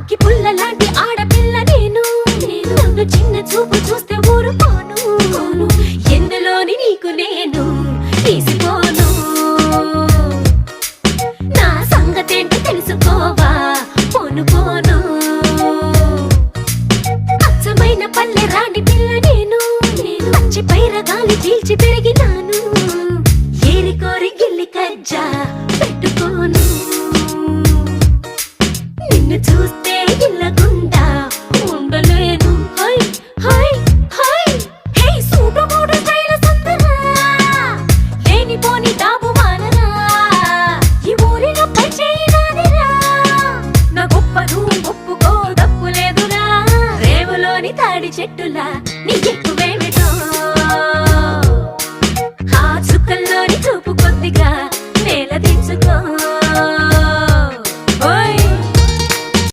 అగ్గి పుల్ల లాంటి ఆడపిల్ల నేను నన్ను చిన్న చూపు చూస్తే ఊరుకోను ఎందులోని నీకు నేను తీసిపోను నా సంగతేంటి తెలుసుకోవా పోను పోను అచ్చమైన పల్లె రాణి పిల్ల నేను పచ్చి పైర గాలి చీల్చి పెరిగినాను ఏరి కోరి గిల్లి కజ్జా పెట్టుకోను నిన్ను చూస్తే ఇల్లగుండా ఉండలేను హై హై హై హే సూటు మూడు స్టైల్ సుందరా లేనిపోని డాబు మానరా ఈ ఊరిలో పై చేయనాదిరా నా గొప్పను ఒప్పుకో తప్పు లేదురా రేవులోని తాడి చెట్టులా